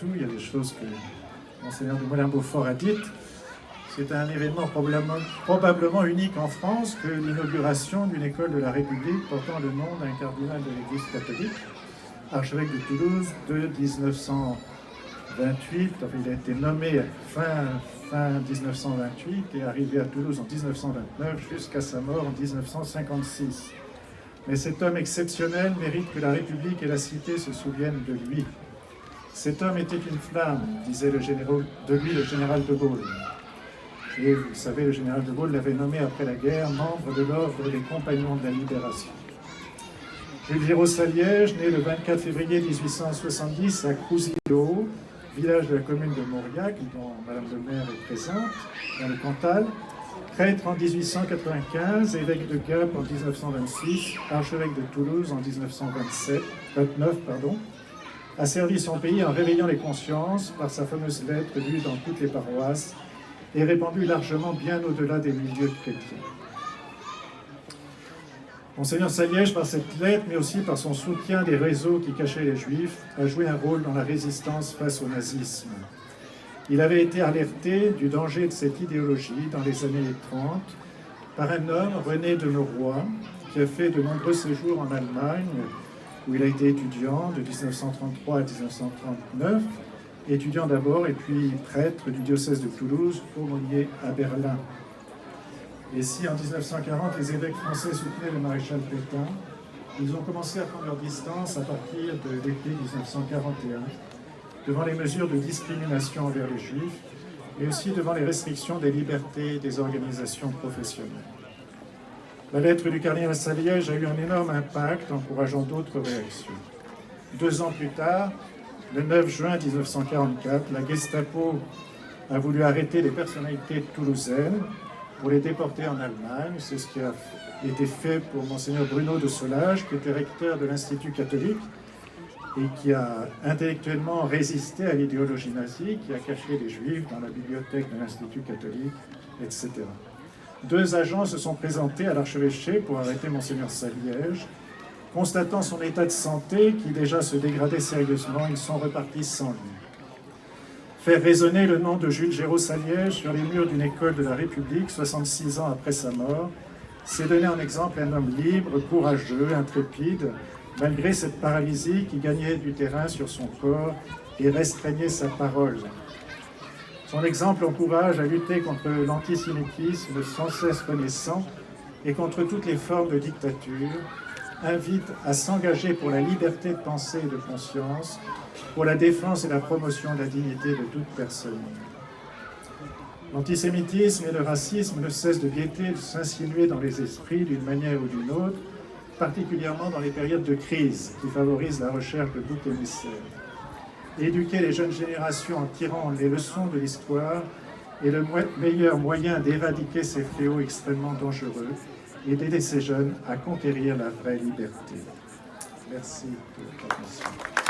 tout, il y a des choses que Monseigneur de Moulinsart-Beaufort a dites. C'est un événement probablement unique en France que l'inauguration d'une école de la République portant le nom d'un cardinal de l'Église catholique, archevêque de Toulouse de 1928. Enfin, il a été nommé fin 1928 et arrivé à Toulouse en 1929 jusqu'à sa mort en 1956. Mais cet homme exceptionnel mérite que la République et la cité se souviennent de lui. Cet homme était une flamme, disait de lui le général de Gaulle. Et vous savez, le général de Gaulle l'avait nommé après la guerre membre de l'ordre des Compagnons de la Libération. Jules Giraud-Saliège, né le 24 février 1870 à Crouzilhaut, village de la commune de Mauriac, dont Madame le maire est présente, dans le Cantal, prêtre en 1895, évêque de Gap en 1926, archevêque de Toulouse en 1929, a servi son pays en réveillant les consciences par sa fameuse lettre lue dans toutes les paroisses et répandue largement bien au-delà des milieux chrétiens. Monseigneur Saliège, par cette lettre, mais aussi par son soutien des réseaux qui cachaient les Juifs, a joué un rôle dans la résistance face au nazisme. Il avait été alerté du danger de cette idéologie dans les années 30 par un homme, René de Norrois, qui a fait de nombreux séjours en Allemagne, où il a été étudiant de 1933 à 1939, étudiant d'abord et puis prêtre du diocèse de Toulouse, aumônier à Berlin. Et si en 1940 les évêques français soutenaient le maréchal Pétain, ils ont commencé à prendre leur distance à partir de l'été 1941, devant les mesures de discrimination envers les Juifs, et aussi devant les restrictions des libertés des organisations professionnelles. La lettre du cardinal Saliège a eu un énorme impact, encourageant d'autres réactions. 2 ans plus tard, le 9 juin 1944, la Gestapo a voulu arrêter les personnalités toulousaines pour les déporter en Allemagne. C'est ce qui a été fait pour Monseigneur Bruno de Solage, qui était recteur de l'Institut catholique et qui a intellectuellement résisté à l'idéologie nazie, qui a caché les Juifs dans la bibliothèque de l'Institut catholique, etc. 2 agents se sont présentés à l'archevêché pour arrêter Monseigneur Saliège. Constatant son état de santé, qui déjà se dégradait sérieusement, ils sont repartis sans lui. Faire résonner le nom de Jules Giraud-Saliège sur les murs d'une école de la République, 66 ans après sa mort, c'est donner en exemple un homme libre, courageux, intrépide, malgré cette paralysie qui gagnait du terrain sur son corps et restreignait sa parole. Son exemple encourage à lutter contre l'antisémitisme sans cesse renaissant et contre toutes les formes de dictature, invite à s'engager pour la liberté de pensée et de conscience, pour la défense et la promotion de la dignité de toute personne. L'antisémitisme et le racisme ne cessent de guetter, de s'insinuer dans les esprits d'une manière ou d'une autre, particulièrement dans les périodes de crise qui favorisent la recherche de boucs émissaires. Éduquer les jeunes générations en tirant les leçons de l'histoire est le meilleur moyen d'éradiquer ces fléaux extrêmement dangereux et d'aider ces jeunes à conquérir la vraie liberté. Merci de votre attention.